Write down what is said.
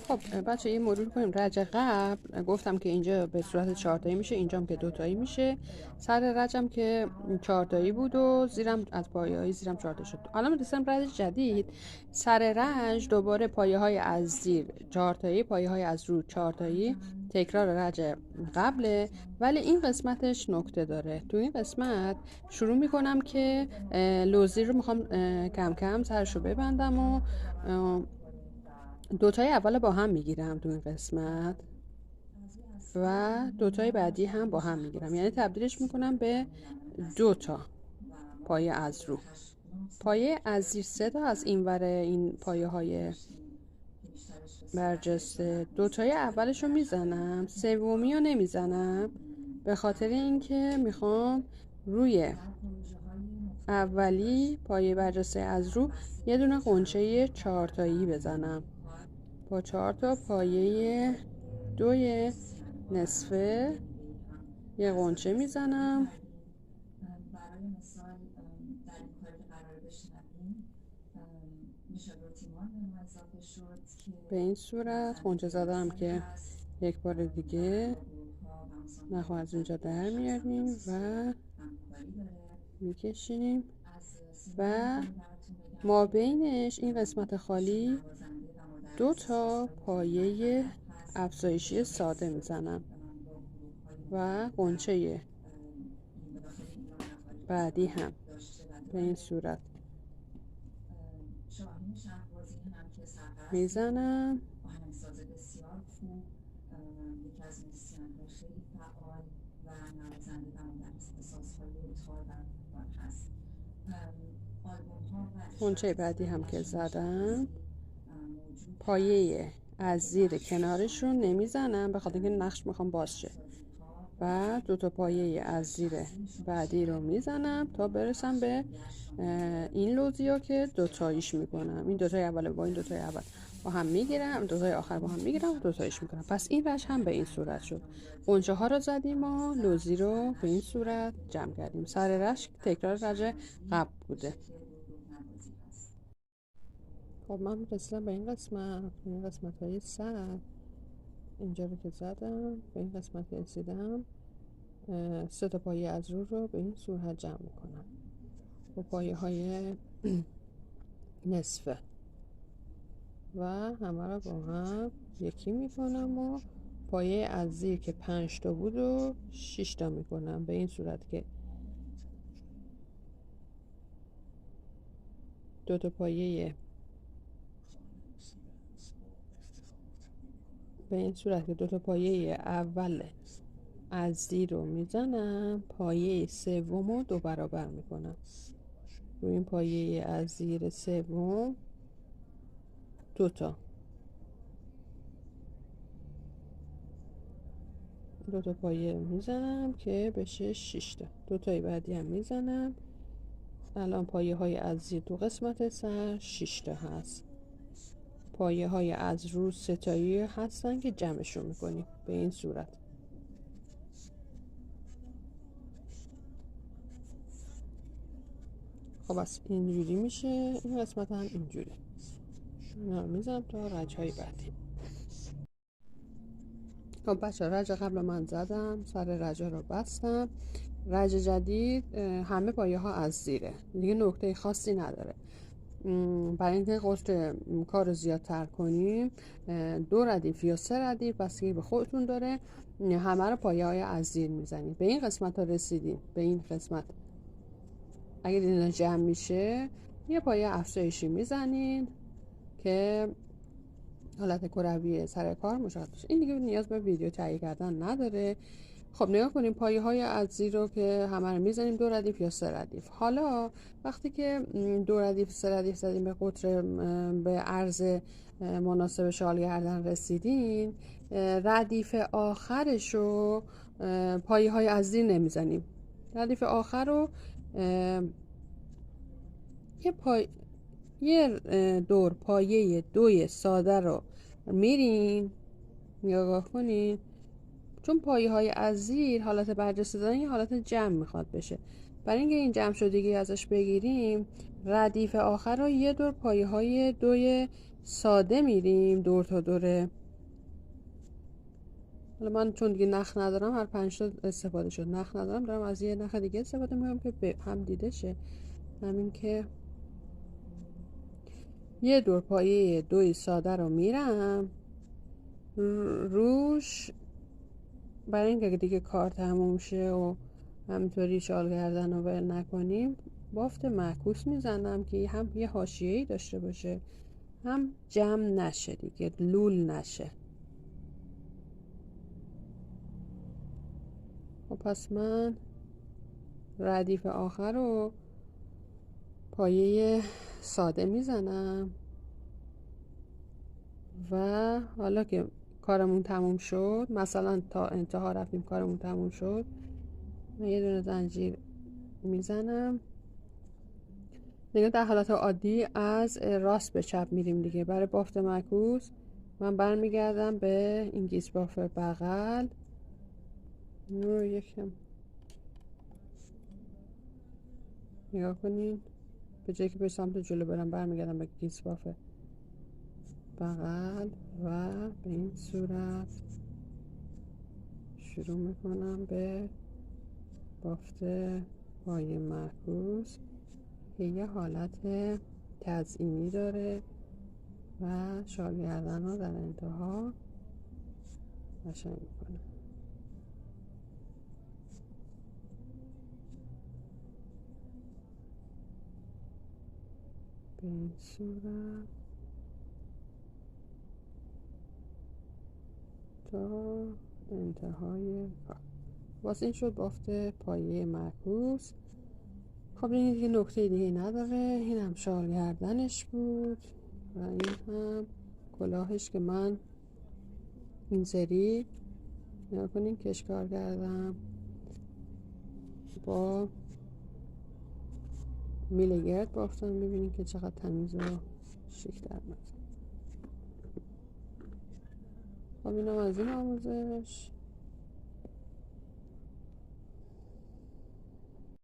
خب بچه یه مرور کنیم. رج قبل گفتم که اینجا به صورت 4 تایی میشه، اینجام که 2 تایی میشه. سر رجم که 4 تایی بود و زیرم از پایه‌های زیرم 4 تا شد. حالا میرسم رج جدید. سر رج دوباره پایه‌های از زیر 4 تایی، پایه‌های از رو 4 تایی، تکرار رج قبله. ولی این قسمتش نکته داره. تو این قسمت شروع میکنم که لوزی رو میخوام کم کم سرشو ببندم و دوتای اول با هم میگیرم تو این قسمت و دوتای بعدی هم با هم میگیرم، یعنی تبدیلش میکنم به 2 تا پایه از رو. پایه از زیر 3 تا از این ور این پایه های برجسته. دوتای اولش رو میزنم، سومی رو نمیزنم به خاطر اینکه میخوام روی اولی پایه برجسته از رو یه دونه قنچه 4 تایی بزنم. با 4 تا پایه 2 نصفه یه قنچه میزنم. به این صورت قنچه زدم که یک بار دیگه نخو از اینجا در میاریم و میکشیم و ما بینش این قسمت خالی 2 تا پایه افزایشی ساده میزنم و قنچه بعدی هم به این صورت میزنم. قنچه بعدی هم که زدم پایه از زیر کنارش رو نمیزنم به خاطر اینکه نقش میخوام باز شه و 2 تا پایه از زیر بعدی رو میزنم تا برسم به این لوزیا که 2 تاییش میکنم. این 2 تای اول با این 2 تای اول با هم میگیرم، 2 تای آخر با هم میگیرم و 2 تاییش میکنم. پس این رج هم به این صورت شد. قنچه ها رو زدیم و لوزی رو به این صورت جمع کردیم. سر رج تکرار رج قبل بوده. خب من رسیدم به این قسمت های سر. اینجا رو که زدم به این قسمت رسیدم. 3 تا پایه از رو به این صورت جمع میکنم با پایه های نصفه و همه رو با هم یکی میکنم و پایه از زیر که 5 تا بود و 6 تا میکنم به این صورت که 2 تا پایه به این صورت که 2 تا پایه اول از زیر رو میزنم، پایه سوم رو 2 برابر میکنم. روی این پایه از زیر سوم 2 تا 2 تا پایه میزنم که بشه 6 تا. 2 تای بعدی هم میزنم. الان پایه های از زیر تو قسمت سر 6 تا هست. پایه های از رو 3 تایی هستن که جمعشون میکنیم به این صورت. خب بس اینجوری میشه. این قسمت هم اینجوری. اینا رو میزنم تا رج های بعدی. خب بچه رج قبل من زدم، سر رج رو بستم. رج جدید همه پایه ها از زیره، دیگه نکته خاصی نداره. برای اینکه قطر کار رو زیادتر کنیم 2 ردیف یا 3 ردیف بستگی به خودتون داره، همه رو پایه های از زیر میزنیم. به این قسمت ها رسیدیم. به این قسمت اگر اینا جمع میشه یه پایه افزایشی میزنین که حالت کروی سر کار مشخص بشه. این دیگه نیاز به ویدیو تهیه کردن نداره. خب نگاه کنیم پایه های از زیر رو که همه رو میزنیم 2 ردیف یا 3 ردیف. حالا وقتی که 2 ردیف 3 ردیف زدیم به قطر به عرض مناسب شال گردن رسیدین، ردیف آخرش رو پایه های از زیر نمیزنیم. ردیف آخر رو یه دور پایه 2 ساده رو میرین. نگاه کنین چون پایه های از زیر حالت برجسته دادن یه حالت جمع میخواد بشه. برای اینکه این جمع شدگی ازش بگیریم ردیف آخر رو یه دور پایه های 2 ساده میریم دور تا دوره حالا من چون دیگه نخ ندارم، هر 5 تا استفاده شد، نخ ندارم، دارم از یه نخ دیگه استفاده میکنم که به هم دیده شه. همین که یه دور پایه دوی ساده رو میرم روش، برای اینکه دیگه کار تموم شه و همینطوری شال گردن رو ول نکنیم، بافت معکوس میزنم که هم یه حاشیه‌ای داشته باشه، هم جمع نشه دیگه، لول نشه. خب پس من ردیف آخر رو پایه ساده میزنم و حالا که کارمون تموم شد، مثلا تا انتها رفتیم کارمون تموم شد، من یه دونه زنجیر میزنم. دیگه در حالت عادی از راست به چپ میریم دیگه. برای بافت معکوس من برمیگردم به این گیج باف بغل، رو یکم نگاه کنین، به جایی که به سمت جلو برم برمیگردم به گیج باف بغل و به این صورت شروع میکنم به بافت پای معکوس که یه حالت تزئینی داره و شال گردن ها در انتها قشنگ میکنه. به این صورت تا انتهای کار. واسه این شد بافت پایه معکوس. خب این دیگه نکته دیگه نداره. این هم شال گردنش بود و این هم کلاهش که من این سری نگاه کنین کشکار کردم با میله گرد بافتم. میبینین که چقدر تمیز و شیک در میاد. خب اینم از این آموزش.